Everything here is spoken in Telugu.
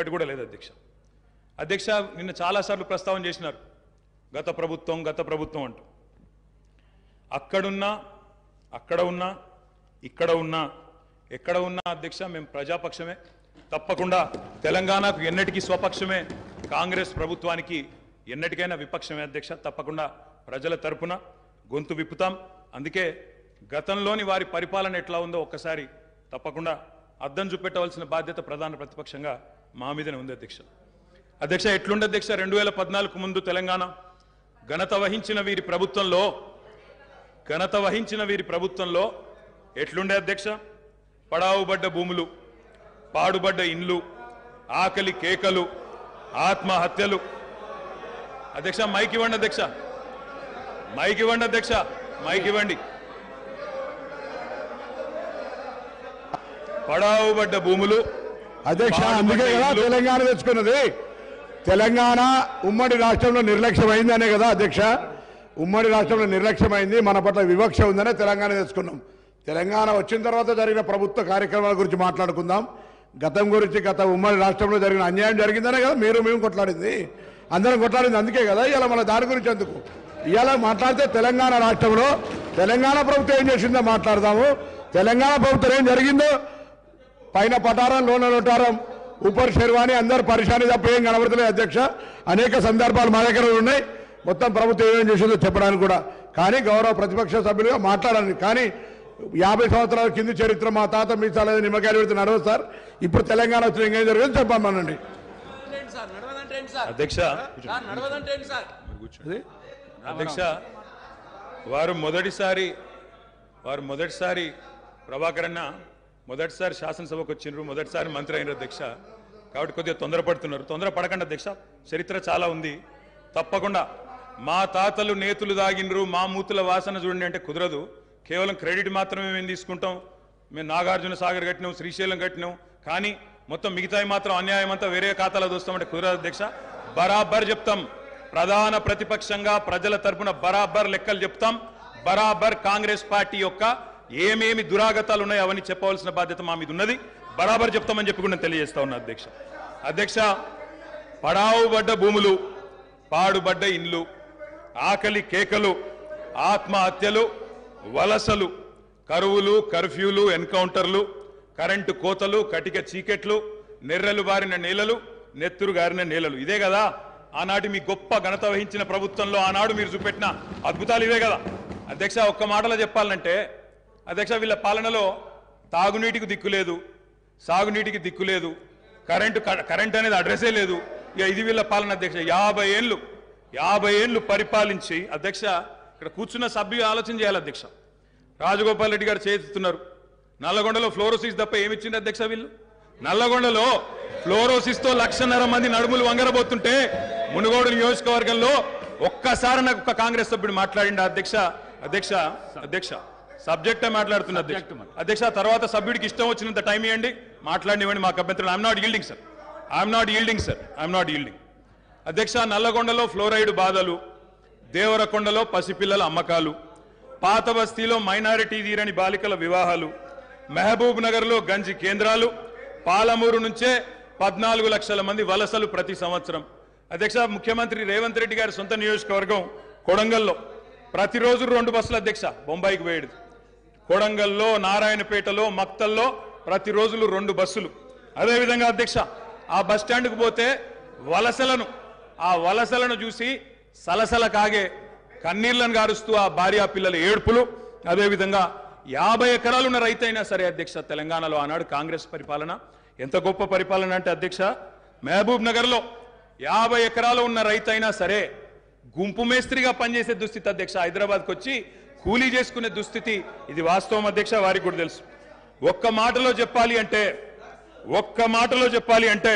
ఒక్కటి కూడా లేదు అధ్యక్ష. అధ్యక్ష నిన్న చాలాసార్లు ప్రస్తావన చేసినారు గత ప్రభుత్వం అంటూ. అక్కడున్నా అక్కడ ఉన్నా ఇక్కడ ఉన్నా ఎక్కడ ఉన్నా అధ్యక్ష మేము ప్రజాపక్షమే. తప్పకుండా తెలంగాణకు ఎన్నటికీ స్వపక్షమే, కాంగ్రెస్ ప్రభుత్వానికి ఎన్నటికైనా విపక్షమే అధ్యక్ష. తప్పకుండా ప్రజల తరపున గొంతు విప్పుతాం. అందుకే గతంలోని వారి పరిపాలన ఎట్లా ఉందో ఒక్కసారి తప్పకుండా అద్దం చూపెట్టవలసిన బాధ్యత ప్రధాన ప్రతిపక్షంగా మా మీదనే ఉంది అధ్యక్ష. అధ్యక్ష ఎట్లుండే అధ్యక్ష 2014 ముందు తెలంగాణ ఘనత వహించిన వీరి ప్రభుత్వంలో ఎట్లుండే అధ్యక్ష? పడావుబడ్డ భూములు, పాడుబడ్డ ఇండ్లు, ఆకలి కేకలు, ఆత్మహత్యలు. అధ్యక్ష మైక్ ఇవ్వండి అధ్యక్ష, మైక్ ఇవ్వండి అధ్యక్ష, మైక్ ఇవ్వండి. పడావుబడ్డ భూములు అధ్యక్ష, అందుకే కదా తెలంగాణ తెచ్చుకున్నది. తెలంగాణ ఉమ్మడి రాష్ట్రంలో నిర్లక్ష్యమైందనే కదా అధ్యక్ష, ఉమ్మడి రాష్ట్రంలో నిర్లక్ష్యమైంది, మన పట్ల వివక్ష ఉందనే తెలంగాణ తెచ్చుకున్నాం. తెలంగాణ వచ్చిన తర్వాత జరిగిన ప్రభుత్వ కార్యక్రమాల గురించి మాట్లాడుకుందాం. గతం గురించి, గత ఉమ్మడి రాష్ట్రంలో జరిగిన అన్యాయం జరిగిందనే కదా మేము కొట్లాడింది, అందరం కొట్లాడింది. అందుకే కదా ఇవాళ మన దాని గురించి ఎందుకు ఇవాళ మాట్లాడితే తెలంగాణ రాష్ట్రంలో తెలంగాణ ప్రభుత్వం ఏం చేసిందో మాట్లాడదాము. తెలంగాణ ప్రభుత్వం ఏం జరిగిందో, పైన పటారం లోన లోటారం ఊపర్ శర్వాణి అందరు పరిశాని తప్ప ఏం కనబడతలేదు అధ్యక్ష. అనేక సందర్భాలు మా దగ్గర ఉన్నాయి, మొత్తం ప్రభుత్వం ఏమేం చేసిందో చెప్పడానికి కూడా. కానీ గౌరవ ప్రతిపక్ష సభ్యులుగా మాట్లాడాలి. కానీ 50 సంవత్సరాల కింది చరిత్ర మా తాత మీ చాలా నిమ్మకాయలు పెడితే నడవదు సార్. ఇప్పుడు తెలంగాణ వచ్చిన ఇంకేం జరిగింది చెప్పమనండి అధ్యక్ష. అధ్యక్ష వారు మొదటిసారి ప్రభాకర్ అన్న మొదటిసారి శాసనసభకు వచ్చిండ్రు, మొదటిసారి మంత్రి అయినారు అధ్యక్ష. కాబట్టి కొద్దిగా తొందరపడకండి అధ్యక్ష, చరిత్ర చాలా ఉంది. తప్పకుండా మా తాతలు నేతులు దాగినరు, మా మూతుల వాసన చూడండి అంటే కుదరదు. కేవలం క్రెడిట్ మాత్రమే మేము తీసుకుంటాం. మేము నాగార్జున సాగర్ కట్టినాం, శ్రీశైలం కట్టినాం, కానీ మొత్తం మిగతాయి మాత్రం అన్యాయం అంతా వేరే ఖాతాలో దోస్తామంటే కుదరదు అధ్యక్ష. బరాబర్ చెప్తాం, ప్రధాన ప్రతిపక్షంగా ప్రజల తరపున బరాబర్ లెక్కలు చెప్తాం. బరాబర్ కాంగ్రెస్ పార్టీ యొక్క ఏమేమి దురాగతాలు ఉన్నాయో అవన్నీ చెప్పవలసిన బాధ్యత మా మీద ఉన్నది. బరాబర్ చెప్తామని చెప్పి కూడా నేను తెలియజేస్తా ఉన్నా అధ్యక్ష. అధ్యక్ష పడావుబడ్డ భూములు, పాడుబడ్డ ఇండ్లు, ఆకలి కేకలు, ఆత్మహత్యలు, వలసలు, కరువులు, కర్ఫ్యూలు, ఎన్కౌంటర్లు, కరెంటు కోతలు, కటిక చీకెట్లు, నెర్రెలు బారిన నేలలు, నెత్తురు గారిన నేలలు. ఇదే కదా ఆనాటి మీ గొప్ప ఘనత వహించిన ప్రభుత్వంలో ఆనాడు మీరు చూపెట్టిన అద్భుతాలు ఇవే కదా అధ్యక్ష. ఒక్క మాటలో చెప్పాలంటే అధ్యక్ష వీళ్ళ పాలనలో తాగునీటికి దిక్కులేదు, సాగునీటికి దిక్కులేదు, కరెంట్ అనేది అడ్రస్సే లేదు. ఇక ఇది వీళ్ళ పాలన అధ్యక్ష. 50 ఏళ్ళు పరిపాలించి అధ్యక్ష ఇక్కడ కూర్చున్న సభ్యులు ఆలోచన చేయాలి అధ్యక్ష. రాజగోపాల్ రెడ్డి గారు చేస్తున్నారు. నల్లగొండలో ఫ్లోరోసిస్ తప్ప ఏమిచ్చింది అధ్యక్ష వీళ్ళు? నల్లగొండలో ఫ్లోరోసిస్ తో 1,50,000 మంది నడుములు వంగరబోతుంటే మునుగోడు నియోజకవర్గంలో ఒక్కసారి నాకు ఒక కాంగ్రెస్ సభ్యుడు మాట్లాడిండు అధ్యక్ష సబ్జెక్టే మాట్లాడుతున్నా అధ్యక్ష. తర్వాత సభ్యుడికి ఇష్టం వచ్చినంత టైం ఇవ్వండి, మాట్లాడినివ్వండి, మాకు అభ్యంతరం. ఐఎమ్ నాట్ ఈల్డింగ్ అధ్యక్ష. నల్లగొండలో ఫ్లోరైడ్ బాధలు, దేవరకొండలో పసిపిల్లల అమ్మకాలు, పాత బస్తీలో మైనారిటీ తీరని బాలికల వివాహాలు, మహబూబ్ నగర్లో గంజి కేంద్రాలు, పాలమూరు నుంచే 14 లక్షల మంది వలసలు ప్రతి సంవత్సరం. అధ్యక్ష ముఖ్యమంత్రి రేవంత్ రెడ్డి గారి సొంత నియోజకవర్గం కొడంగల్లో ప్రతిరోజు 2 బస్సులు అధ్యక్ష బొంబాయికి పోయేది. కొడంగల్లో, నారాయణపేటలో, మక్తల్లో ప్రతిరోజులు 2 బస్సులు. అదేవిధంగా అధ్యక్ష ఆ బస్ స్టాండ్కు పోతే వలసలను చూసి సలసల కాగే కన్నీళ్లను గారుస్తూ ఆ భార్య పిల్లల ఏడుపులు. అదేవిధంగా 50 ఎకరాలు ఉన్న రైతైనా సరే అధ్యక్ష తెలంగాణలో ఆనాడు కాంగ్రెస్ పరిపాలన ఎంత గొప్ప పరిపాలన అంటే అధ్యక్ష మహబూబ్ నగర్లో 50 ఎకరాలు ఉన్న రైతైనా సరే గుంపు మేస్త్రిగా పనిచేసే దుస్థితి అధ్యక్ష. హైదరాబాద్కి వచ్చి కూలీ చేసుకునే దుస్థితి. ఇది వాస్తవం అధ్యక్ష, వారికి కూడా తెలుసు. ఒక్క మాటలో చెప్పాలి అంటే